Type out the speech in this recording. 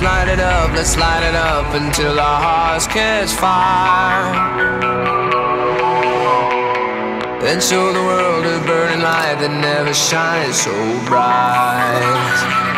let's light it up until our hearts catch fire. And show the world a burning light that never shines so bright.